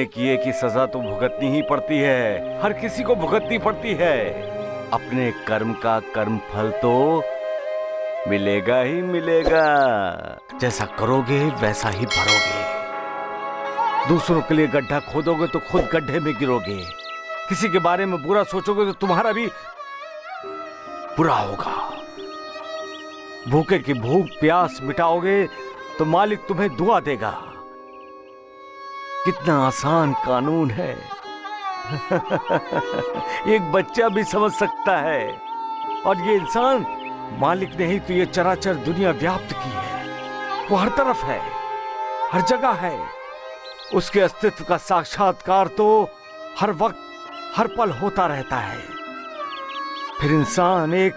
किए की सजा तो भुगतनी ही पड़ती है, हर किसी को भुगतनी पड़ती है। अपने कर्म का कर्म फल तो मिलेगा ही मिलेगा। जैसा करोगे वैसा ही भरोगे। दूसरों के लिए गड्ढा खोदोगे तो खुद गड्ढे में गिरोगे। किसी के बारे में बुरा सोचोगे तो तुम्हारा भी बुरा होगा। भूखे की भूख प्यास मिटाओगे तो मालिक तुम्हें दुआ देगा। कितना आसान कानून है। एक बच्चा भी समझ सकता है। और ये इंसान, मालिक ने ही तो ये चराचर दुनिया व्याप्त की है। वो हर तरफ है, हर जगह है। उसके अस्तित्व का साक्षात्कार तो हर वक्त हर पल होता रहता है। फिर इंसान एक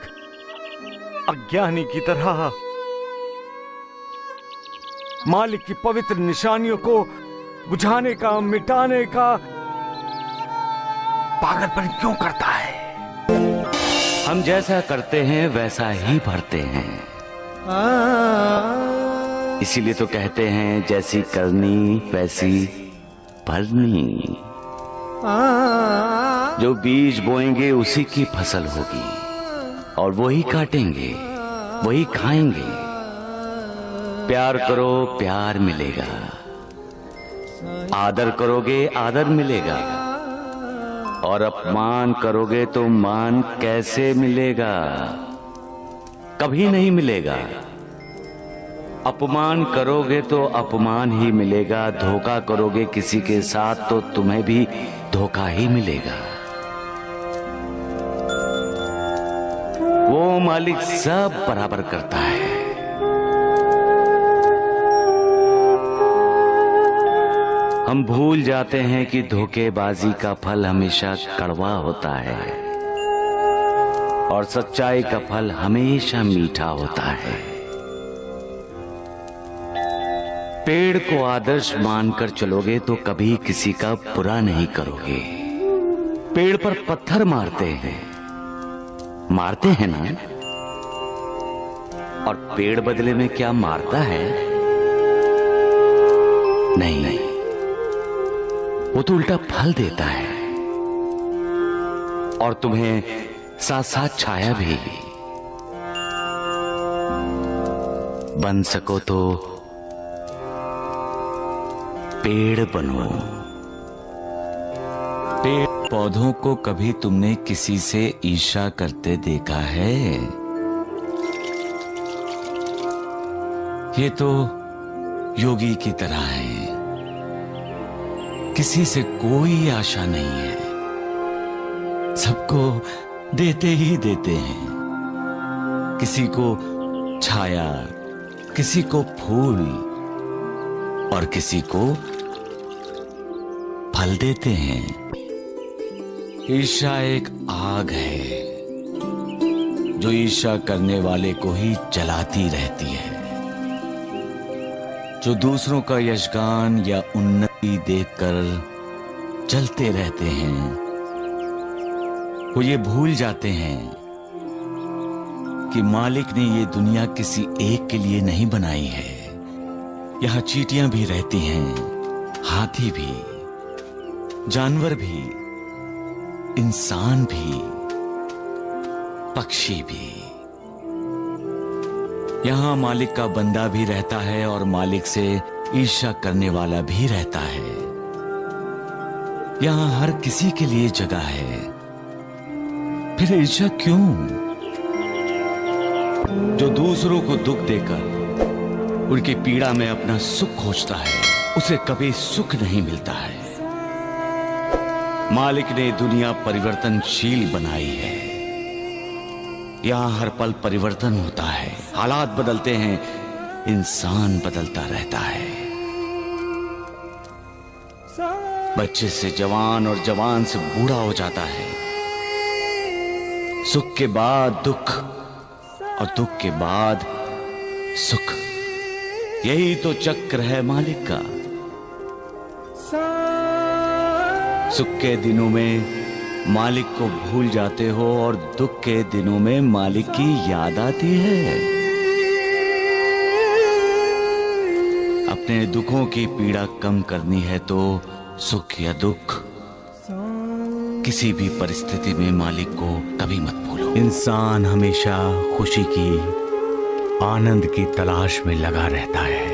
अज्ञानी की तरह मालिक की पवित्र निशानियों को बुझाने का, मिटाने का पागलपन क्यों करता है? हम जैसा करते हैं वैसा ही भरते हैं। इसीलिए तो कहते हैं जैसी करनी वैसी भरनी। जो बीज बोएंगे उसी की फसल होगी और वही काटेंगे, वही खाएंगे। प्यार करो प्यार मिलेगा, आदर करोगे आदर मिलेगा, और अपमान करोगे तो मान कैसे मिलेगा? कभी नहीं मिलेगा। अपमान करोगे तो अपमान ही मिलेगा। धोखा करोगे किसी के साथ तो तुम्हें भी धोखा ही मिलेगा। वो मालिक सब बराबर करता है। हम भूल जाते हैं कि धोखेबाजी का फल हमेशा कड़वा होता है और सच्चाई का फल हमेशा मीठा होता है। पेड़ को आदर्श मानकर चलोगे तो कभी किसी का बुरा नहीं करोगे। पेड़ पर पत्थर मारते हैं ना, और पेड़ बदले में क्या मारता है? नहीं, वो तो उल्टा फल देता है और तुम्हें साथ साथ छाया भी। बन सको तो पेड़ बनो। पेड़ पौधों को कभी तुमने किसी से ईर्ष्या करते देखा है? ये तो योगी की तरह है। किसी से कोई आशा नहीं है, सबको देते ही देते हैं। किसी को छाया, किसी को फूल और किसी को फल देते हैं। ईर्ष्या एक आग है जो ईर्ष्या करने वाले को ही जलाती रहती है। जो दूसरों का यशगान या उन्नति देखकर जलते रहते हैं, वो ये भूल जाते हैं कि मालिक ने ये दुनिया किसी एक के लिए नहीं बनाई है। यहाँ चींटियां भी रहती हैं, हाथी भी, जानवर भी, इंसान भी, पक्षी भी। यहाँ मालिक का बंदा भी रहता है और मालिक से ईर्ष्या करने वाला भी रहता है। यहाँ हर किसी के लिए जगह है। फिर ईर्ष्या क्यों? जो दूसरों को दुख देकर उनकी पीड़ा में अपना सुख खोजता है, उसे कभी सुख नहीं मिलता है। मालिक ने दुनिया परिवर्तनशील बनाई है। यहां हर पल परिवर्तन होता है, हालात बदलते हैं, इंसान बदलता रहता है। बच्चे से जवान और जवान से बूढ़ा हो जाता है। सुख के बाद दुख और दुख के बाद सुख, यही तो चक्र है मालिक का। सुख के दिनों में मालिक को भूल जाते हो और दुख के दिनों में मालिक की याद आती है। अपने दुखों की पीड़ा कम करनी है तो सुख या दुख, किसी भी परिस्थिति में मालिक को कभी मत भूलो। इंसान हमेशा खुशी की, आनंद की तलाश में लगा रहता है।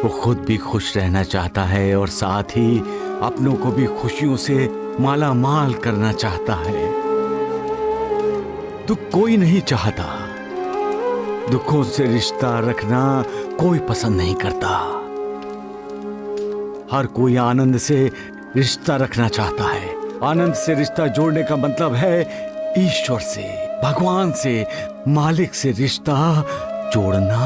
वो खुद भी खुश रहना चाहता है और साथ ही अपनों को भी खुशियों से माला माल करना चाहता है। दुख कोई नहीं चाहता, दुखों से रिश्ता रखना कोई पसंद नहीं करता। हर कोई आनंद से रिश्ता रखना चाहता है। आनंद से रिश्ता जोड़ने का मतलब है ईश्वर से, भगवान से, मालिक से रिश्ता जोड़ना,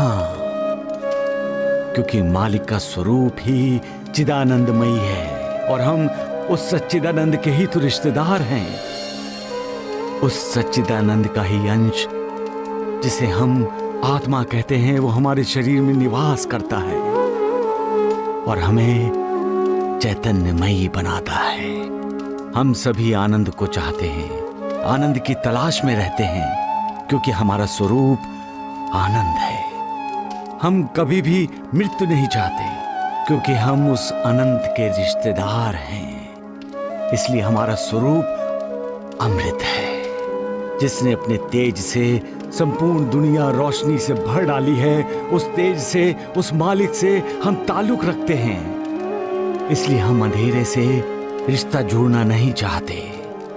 क्योंकि मालिक का स्वरूप ही चिदानंदमयी है और हम उस सच्चिदानंद के ही तो रिश्तेदार हैं। उस सच्चिदानंद का ही अंश जिसे हम आत्मा कहते हैं, वो हमारे शरीर में निवास करता है और हमें चैतन्यमयी बनाता है। हम सभी आनंद को चाहते हैं, आनंद की तलाश में रहते हैं, क्योंकि हमारा स्वरूप आनंद है। हम कभी भी मृत्यु नहीं चाहते, क्योंकि हम उस अनंत के रिश्तेदार हैं। इसलिए हमारा स्वरूप अमृत है, जिसने अपने तेज से संपूर्ण दुनिया रोशनी से भर डाली है। उस तेज से, उस मालिक से हम ताल्लुक रखते हैं। इसलिए हम अंधेरे से रिश्ता जोड़ना नहीं चाहते,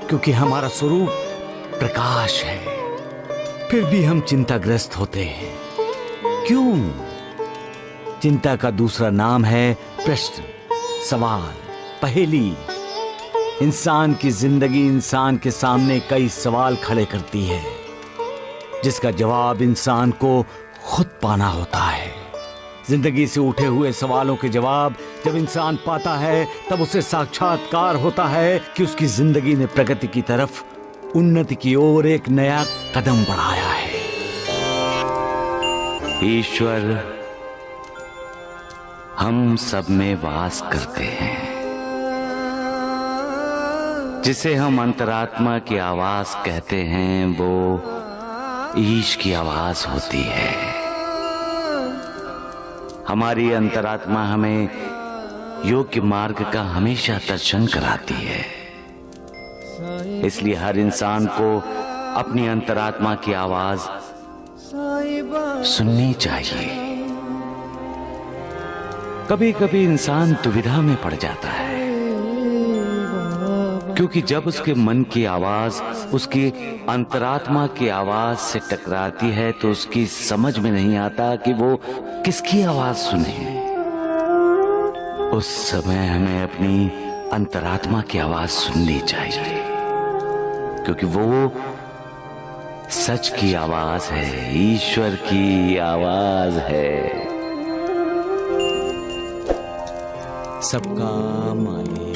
क्योंकि हमारा स्वरूप प्रकाश है। फिर भी हम चिंताग्रस्त होते हैं। क्यों? चिंता का दूसरा नाम है प्रश्न, सवाल, पहेली। इंसान की जिंदगी इंसान के सामने कई सवाल खड़े करती है, जिसका जवाब इंसान को खुद पाना होता है। जिंदगी से उठे हुए सवालों के जवाब जब इंसान पाता है, तब उसे साक्षात्कार होता है कि उसकी जिंदगी ने प्रगति की तरफ, उन्नति की ओर एक नया कदम बढ़ाया है। ईश्वर हम सब में वास करते हैं, जिसे हम अंतरात्मा की आवाज कहते हैं, वो ईश की आवाज होती है। हमारी अंतरात्मा हमें योग्य मार्ग का हमेशा दर्शन कराती है। इसलिए हर इंसान को अपनी अंतरात्मा की आवाज सुननी चाहिए। कभी कभी इंसान दुविधा में पड़ जाता है, क्योंकि जब उसके मन की आवाज उसकी अंतरात्मा की आवाज से टकराती है, तो उसकी समझ में नहीं आता कि वो किसकी आवाज सुने। उस समय हमें अपनी अंतरात्मा की आवाज सुननी चाहिए, क्योंकि वो सच की आवाज है, ईश्वर की आवाज है। सबका मालिक